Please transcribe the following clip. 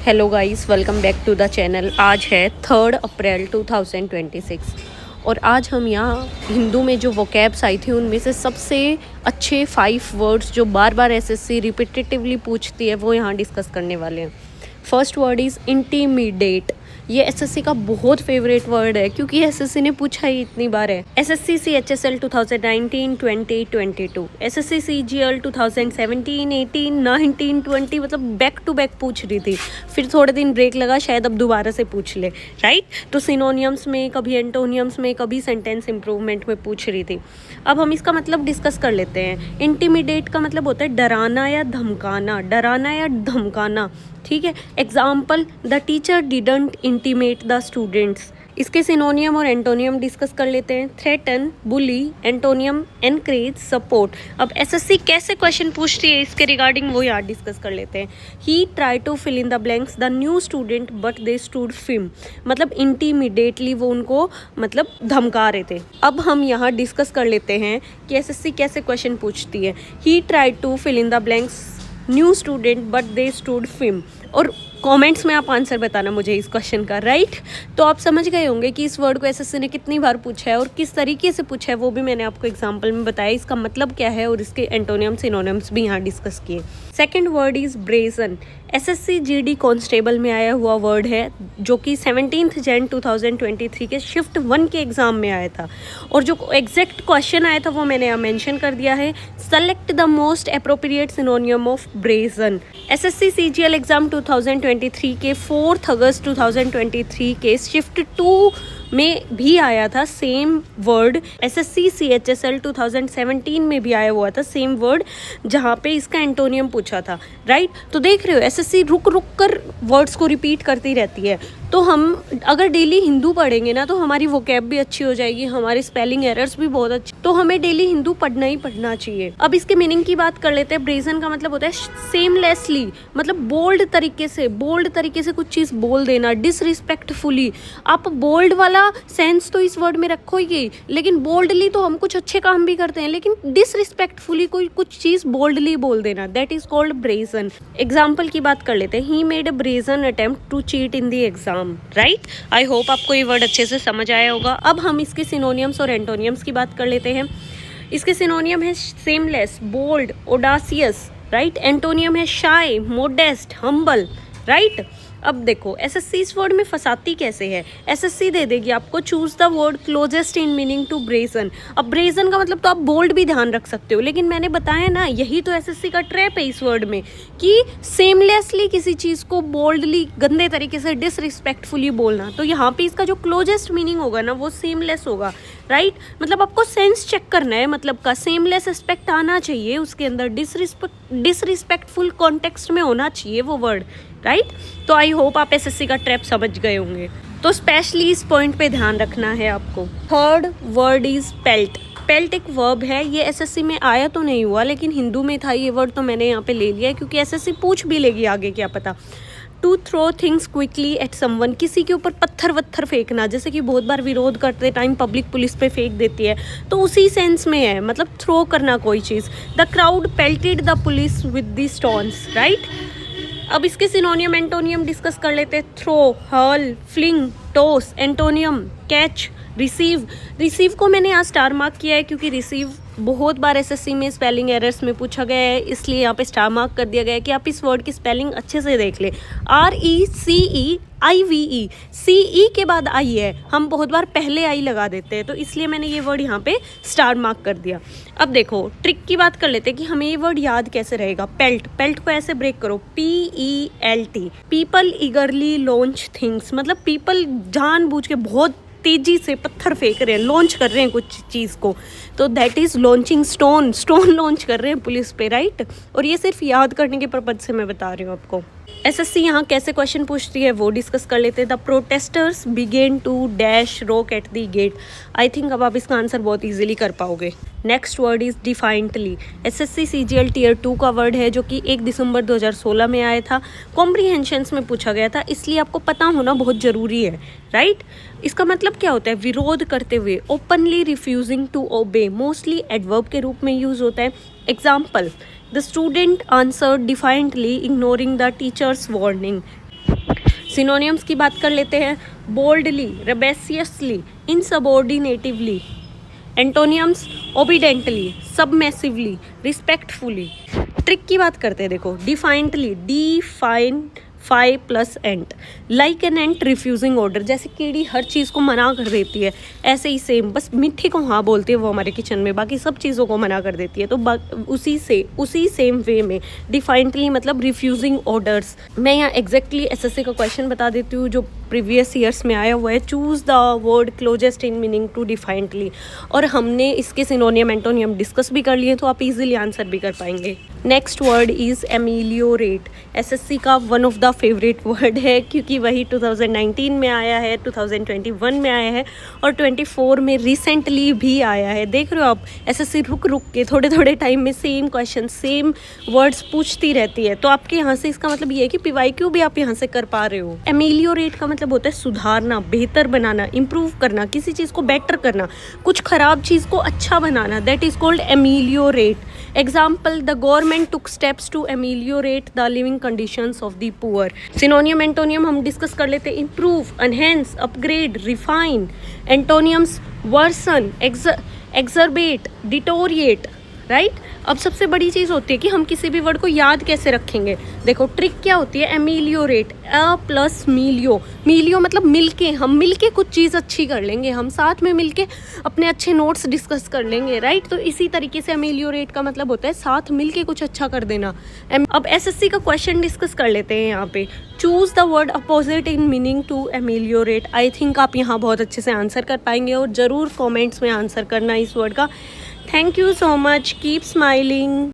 Hello guys, welcome back to the channel. आज है 3 अप्रैल 2026 और आज हम यहाँ हिंदू में जो वोकैब्स आई थी उनमें से सबसे अच्छे 5 वर्ड्स जो बार बार एसएससी रिपीटेटिवली पूछती है वो यहाँ डिस्कस करने वाले हैं। First word is intimidate. ये एसएससी का बहुत फेवरेट वर्ड है क्योंकि एसएससी ने पूछा ही इतनी बार है। एसएससी CHSL 2019, 20, 22, एसएससी CGL 2017, 18, 19, 20 मतलब बैक टू बैक पूछ रही थी। फिर थोड़े दिन ब्रेक लगा, शायद अब दोबारा से पूछ ले, राइट। तो सिनोनियम्स में, कभी एंटोनियम्स में, कभी सेंटेंस इंप्रूवमेंट में पूछ रही थी। अब हम इसका मतलब डिस्कस कर लेते हैं। इंटीमिडेट का मतलब होता है डराना या धमकाना, डराना या धमकाना, ठीक है। Example, the teacher didn't intimate the students. इसके सिनोनियम और एंटोनियम डिस्कस कर लेते हैं। थ्रेटन, बुली, एंटोनियम एनकरेज, सपोर्ट। अब एसएससी कैसे क्वेश्चन पूछती है इसके रिगार्डिंग वो यहाँ डिस्कस कर लेते हैं। He try to fill in the blanks the new student but they stood firm, मतलब इंटीमिडेटली वो उनको मतलब धमका रहे थे। अब हम यहाँ डिस्कस कर लेते हैं कि एसएससी कैसे क्वेश्चन पूछती है। He try to fill in the blanks new student but they stood firm, और कमेंट्स में आप आंसर बताना मुझे इस क्वेश्चन का, राइट। तो आप समझ गए होंगे कि इस वर्ड को एसएससी ने कितनी बार पूछा है और किस तरीके से पूछा है, वो भी मैंने आपको एग्जांपल में बताया। इसका मतलब क्या है और इसके एंटोनियम सिनोनिम्स भी यहाँ डिस्कस किए। Second word is brazen. SSC GD constable में आया हुआ वर्ड है जो कि 17 जन 2023 के शिफ्ट 1 के एग्जाम में आया था, और जो एग्जैक्ट क्वेश्चन आया था वो मैंने यहाँ मेंशन कर दिया है। Select the most appropriate सिनोनियम of brazen. SSC CGL exam 2023 के 4 अगस्त 2023 के शिफ्ट 2 में भी आया था सेम वर्ड। एसएससी CHSL 2017 में भी आया हुआ था सेम वर्ड, जहाँ पे इसका एंटोनियम पूछा था, राइट। तो देख रहे हो एसएससी रुक रुक कर वर्ड्स को रिपीट करती रहती है। तो हम अगर डेली हिंदू पढ़ेंगे ना तो हमारी वोकैब भी अच्छी हो जाएगी, हमारे स्पेलिंग एरर्स भी बहुत अच्छे। तो हमें डेली हिंदू पढ़ना ही पढ़ना चाहिए। अब इसके मीनिंग की बात कर लेते हैं। ब्रेजन का मतलब होता है सेमलेसली, मतलब बोल्ड तरीके से कुछ चीज़ बोल देना, डिसरिस्पेक्टफुली। आप बोल्ड वाला सेंस तो इस वर्ड में रखो ही, लेकिन बोल्डली तो हम कुछ अच्छे काम भी करते हैं, लेकिन डिसरिस्पेक्टफुली कोई कुछ चीज़ बोल्डली बोल देना, that is called brazen. Example की बात कर लेते हैं। He made a brazen attempt to cheat in the exam, right. I hope आपको ये वर्ड अच्छे से समझ आया होगा। अब हम इसके सिनोनियम्स और एंटोनियम्स की बात कर लेते हैं। इसके सिनोनियम है सेमलेस, बोल्ड, ओडासियस, राइट। एंटोनियम है शाय, मोडेस्ट, हम्बल, राइट। अब देखो एसएससी इस वर्ड में फंसाती कैसे है। एसएससी दे देगी आपको choose the word closest in meaning to brazen. अब ब्रेजन का मतलब तो आप बोल्ड भी ध्यान रख सकते हो, लेकिन मैंने बताया ना यही तो एसएससी का ट्रैप है इस वर्ड में कि सेमलेसली किसी चीज़ को बोल्डली गंदे तरीके से डिसरिस्पेक्टफुली बोलना। तो यहाँ पे इसका जो क्लोजेस्ट मीनिंग होगा ना वो सेमलेस होगा, राइट। मतलब आपको सेंस चेक करना है, मतलब का सेमलेस एस्पेक्ट आना चाहिए उसके अंदर, डिसरिस्पेक्टफुल कॉन्टेक्स्ट में होना चाहिए वो वर्ड, राइट। तो आई होप आप एसएससी का ट्रैप समझ गए होंगे। तो स्पेशली इस पॉइंट पे ध्यान रखना है आपको। Third word is peeled. Peeled एक वर्ब है, ये एसएससी में आया तो नहीं हुआ लेकिन हिंदू में था ये वर्ड, तो मैंने यहाँ पे ले लिया है क्योंकि एसएससी पूछ भी लेगी आगे, क्या पता। To throw things quickly at someone, किसी के ऊपर पत्थर वत्थर फेंकना, जैसे कि बहुत बार विरोध करते टाइम पब्लिक पुलिस पे फेंक देती है, तो उसी सेंस में है, मतलब थ्रो करना कोई चीज़। The crowd pelted the police with the stones, right. अब इसके सिनोनियम एंटोनियम डिस्कस कर लेते हैं। Throw, hurl, fling, toss. Antonym catch, receive. Receive को मैंने यहाँ स्टार मार्क किया है क्योंकि रिसीव बहुत बार एसएससी में स्पेलिंग एरर्स में पूछा गया है, इसलिए यहाँ पे स्टार मार्क कर दिया गया है कि आप इस वर्ड की स्पेलिंग अच्छे से देख लें। RECEIVE, CE के बाद आई है, हम बहुत बार पहले आई लगा देते हैं, तो इसलिए मैंने ये वर्ड यहाँ पे स्टार मार्क कर दिया। अब देखो ट्रिक की बात कर लेते हैं कि हमें ये वर्ड याद कैसे रहेगा। पेल्ट, पेल्ट को ऐसे ब्रेक करो, PELT। पीपल ईगरली लॉन्च थिंग्स, मतलब पीपल जानबूझ के बहुत तेजी से पत्थर फेंक रहे हैं, लॉन्च कर रहे हैं कुछ चीज़ को, तो that is launching stone. Stone launch कर रहे हैं पुलिस पे, राइट। और ये सिर्फ याद करने के पर्पज से मैं बता रही हूँ आपको। एसएससी यहाँ कैसे क्वेश्चन पूछती है वो डिस्कस कर लेते हैं। The protesters begin to dash rock at the gate. I think अब आप इसका आंसर बहुत इजीली कर पाओगे। Next word is defiantly. SSC CGL Tier 2 का वर्ड है जो कि 1 दिसंबर 2016 में आया था, कॉम्प्रीहेंशंस में पूछा गया था, इसलिए आपको पता होना बहुत ज़रूरी है, राइट। इसका मतलब क्या होता है? विरोध करते हुए, openly refusing to obey, mostly adverb के रूप में यूज होता है। Example, the student answered defiantly ignoring the teacher's warning. Synonyms की बात कर लेते हैं, boldly, rebelliously, insubordinately. Antonyms, obediently, submissively, respectfully. Trick की बात करते हैं, देखो, defiantly, define 5 plus ant, like an ant refusing order, जैसे कीड़ी हर चीज़ को मना कर देती है, ऐसे ही सेम, बस मिट्टी को हाँ बोलती है वो हमारे किचन में, बाकी सब चीज़ों को मना कर देती है। तो उसी सेम वे में डिफाइंटली मतलब रिफ्यूजिंग ऑर्डर्स। मैं यहाँ एग्जैक्टली एसएससी का क्वेश्चन बता देती हूँ जो प्रीवियस ईयर्स में आया हुआ है। Choose the word closest in meaning to defiantly, और हमने इसके सिनोनियम एंटोनियम डिस्कस भी कर लिए, तो आप इजीली आंसर भी कर पाएंगे। Next word is ameliorate. SSC का one of the favourite word है, क्योंकि वही 2019 में आया है, 2021 में आया है और 24 में रिसेंटली भी आया है। देख रहे हो आप, एसएससी रुक के थोड़े थोड़े टाइम में सेम क्वेश्चन, सेम वर्ड्स पूछती रहती है। तो आपके यहाँ से इसका मतलब ये है कि पीवाईक्यू भी आप यहाँ से कर पा रहे हो। एमिलियोरेट का मतलब होता है सुधारना, बेहतर बनाना, इम्प्रूव करना, किसी चीज़ को बेटर करना, कुछ खराब चीज़ को अच्छा बनाना, that is called ameliorate. Example, the government took steps to ameliorate the living conditions of the poor. Synonym antonym हम डिस्कस कर लेते हैं, improve, enhance, upgrade, refine. Antonyms, worsen, exacerbate, deteriorate, right. अब सबसे बड़ी चीज़ होती है कि हम किसी भी वर्ड को याद कैसे रखेंगे। देखो, ट्रिक क्या होती है, एमिलियोरेट, अ प्लस मिलियो। मिलियो मतलब मिलके, हम मिलके कुछ चीज़ अच्छी कर लेंगे, हम साथ में मिलके अपने अच्छे नोट्स डिस्कस कर लेंगे, राइट। तो इसी तरीके से एमिलियोरेट का मतलब होता है साथ मिलके कुछ अच्छा कर देना। अब एसएससी का क्वेश्चन डिस्कस कर लेते हैं यहाँ पे। Choose the word opposite in meaning to ameliorate. I think आप यहाँ बहुत अच्छे से आंसर कर पाएंगे, और ज़रूर कॉमेंट्स में आंसर करना इस वर्ड का। Thank you so much. Keep smiling.